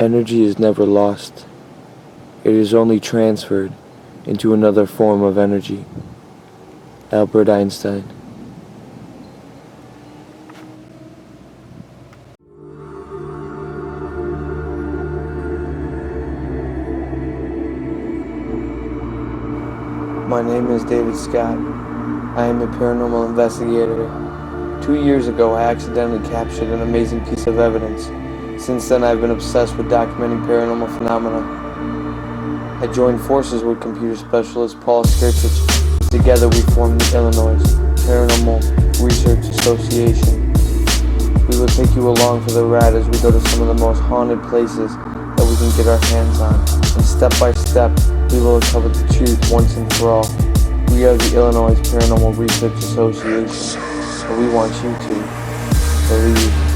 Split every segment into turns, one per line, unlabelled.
Energy is never lost. It is only transferred into another form of energy. Albert Einstein. My name is David Scutt. I am a paranormal investigator. 2 years ago, I accidentally captured an amazing piece of evidence. Since then, I've been obsessed with documenting paranormal phenomena. I joined forces with computer specialist Paul Scutt. Together, we formed the Illinois Paranormal Research Association. We will take you along for the ride as we go to some of the most haunted places that we can get our hands on. And step by step, we will uncover the truth once and for all. We are the Illinois Paranormal Research Association, and we want you to believe.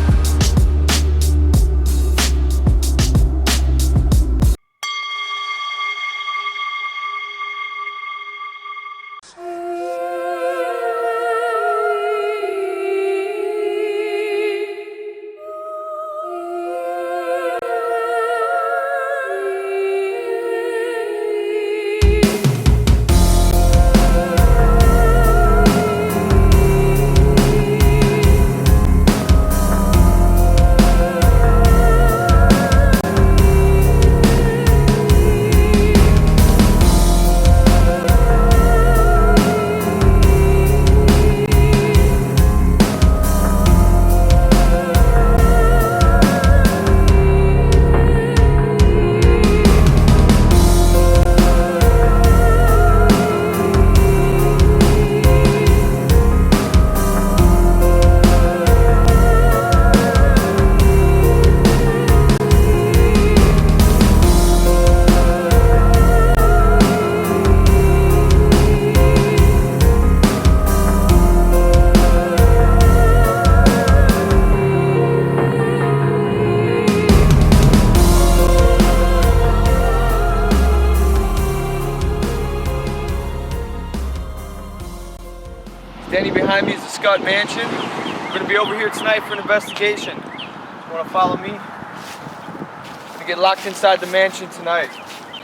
Standing behind me is the Scutt Mansion. We're going to be over here tonight for an investigation. You want to follow me? We're going to get locked inside the mansion tonight.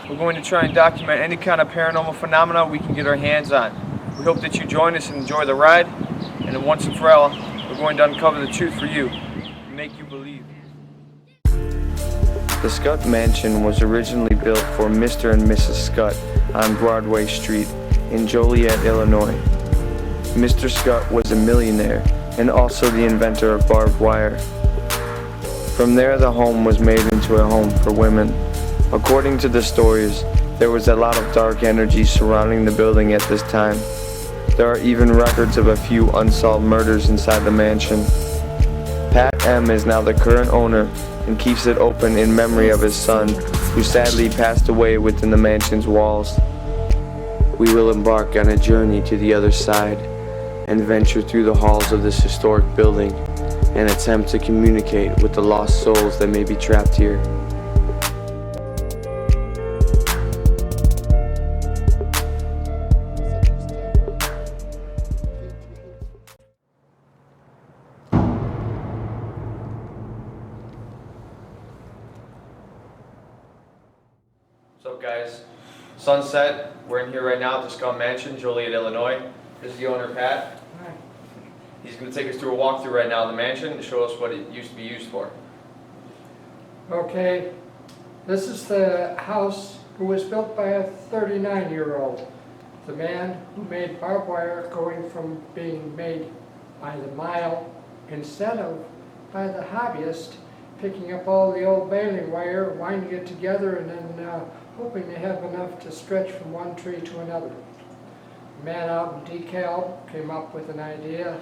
We're going to try and document any kind of paranormal phenomena we can get our hands on. We hope that you join us and enjoy the ride. And then once and for all, we're going to uncover the truth for you and make you believe.
The Scutt Mansion was originally built for Mr. and Mrs. Scutt on Broadway Street in Joliet, Illinois. Mr. Scutt was a millionaire and also the inventor of barbed wire. From there, the home was made into a home for women. According to the stories, there was a lot of dark energy surrounding the building at this time. There are even records of a few unsolved murders inside the mansion. Pat M. is now the current owner and keeps it open in memory of his son, who sadly passed away within the mansion's walls. We will embark on a journey to the other side and venture through the halls of this historic building and attempt to communicate with the lost souls that may be trapped here.
What's up, guys? Sunset. We're in here right now at the Scutt Mansion, Joliet, Illinois. This is the owner, Pat.
Hi.
He's going to take us through a walkthrough right now of the mansion to show us what it used to be used for.
Okay, this is the house who was built by a 39-year-old. The man who made barbed wire going from being made by the mile instead of by the hobbyist, picking up all the old baling wire, winding it together, and then hoping to have enough to stretch from one tree to another. The man out in DeKalb came up with an idea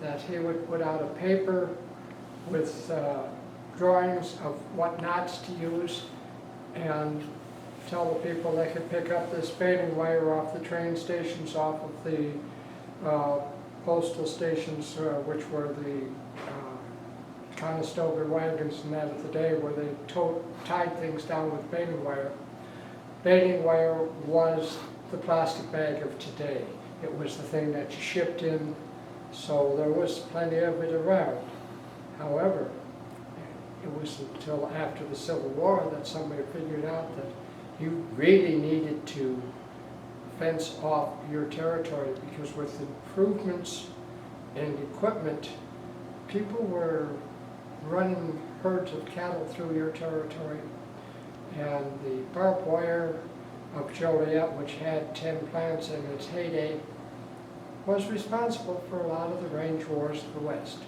that he would put out a paper with drawings of what knots to use and tell the people they could pick up this baling wire off the train stations, off of the postal stations, which were the Conestoga wagons and that of the day, where they tied things down with baling wire. Baling wire was the plastic bag of today. It was the thing that you shipped in, so there was plenty of it around. However, It wasn't until after the Civil War that somebody figured out that you really needed to fence off your territory, because with improvements and equipment, people were running herds of cattle through your territory. And the barbed wire of Joliet, which had 10 plants in its heyday, was responsible for a lot of the range wars of the West,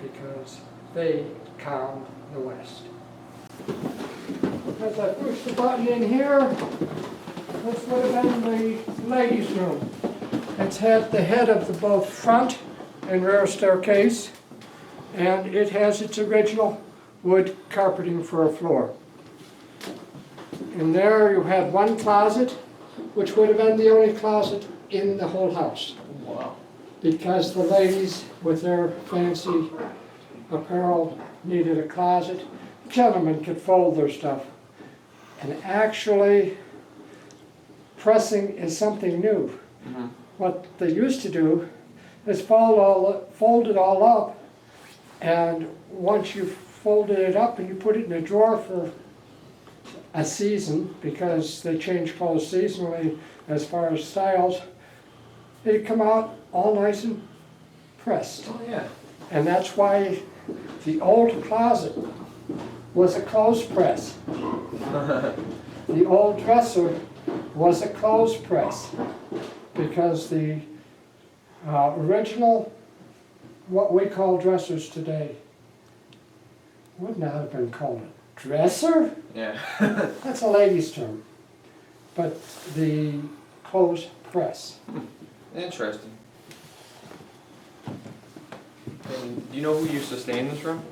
because they calmed the West. As I push the button in here, this would have been the ladies' room. It's had the head of the both front and rear staircase, and it has its original wood carpeting for a floor. And there you had one closet, which would have been the only closet in the whole house.
Wow.
Because the ladies, with their fancy apparel, needed a closet. Gentlemen could fold their stuff. And actually, pressing is something new.
Mm-hmm.
What they used to do is fold it all up, and once you folded it up and you put it in a drawer for a season, because they change clothes seasonally as far as styles, it'd come out all nice and pressed.
Oh yeah.
And that's why the old closet was a clothes press. The old dresser was a clothes press, because the original, what we call dressers today, would not have been called a dresser.
Yeah.
That's a lady's term. But the clothes press.
Interesting. And do you know who used to stay in this room?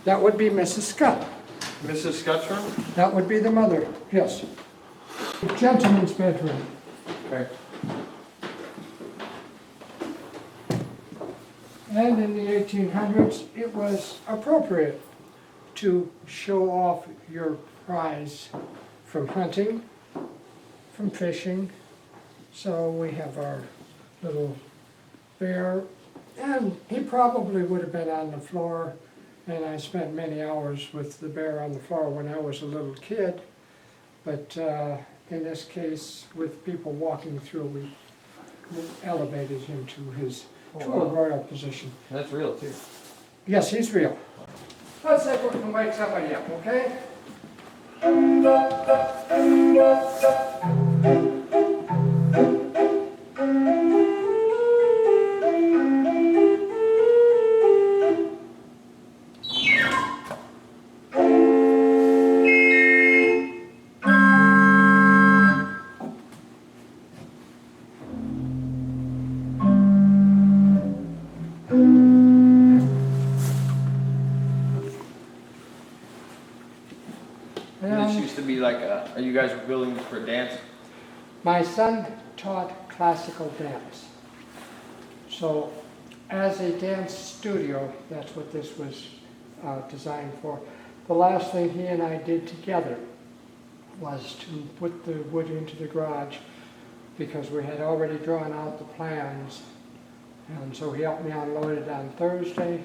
That would be Mrs. Scutt.
Mrs. Scutt's room?
That would be the mother, yes. The gentleman's bedroom.
Okay.
And in the 1800s, it was appropriate to show off your prize from hunting, from fishing. So we have our little bear, and he probably would have been on the floor, and I spent many hours with the bear on the floor when I was a little kid. But in this case, with people walking through, we elevated him to a royal position.
That's real too.
Yes, he's real. Let's see if we can wake somebody up, okay?
This used to be like are you guys building this for dance?
My son taught classical dance. So as a dance studio, that's what this was designed for. The last thing he and I did together was to put the wood into the garage, because we had already drawn out the plans. And so he helped me unload it on Thursday.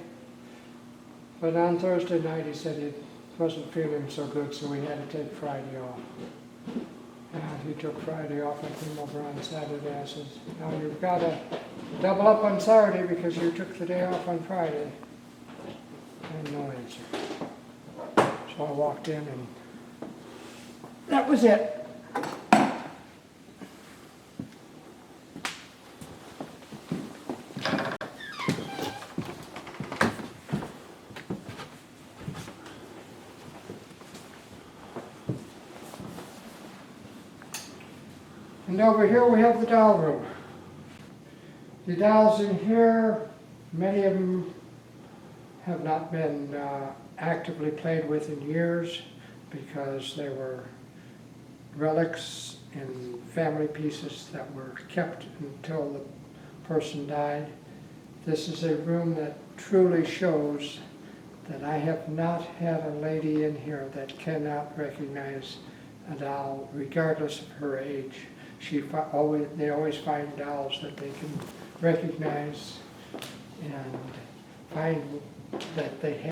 But on Thursday night he said he wasn't feeling so good, so we had to take Friday off. And he took Friday off. I came over on Saturday. I said, now you've got to double up on Saturday because you took the day off on Friday. And no answer. So I walked in and that was it. And over here we have the doll room. The dolls in here, many of them have not been actively played with in years, because they were relics and family pieces that were kept until the person died. This is a room that truly shows that I have not had a lady in here that cannot recognize a doll, regardless of her age. They always find dolls that they can recognize and find that they have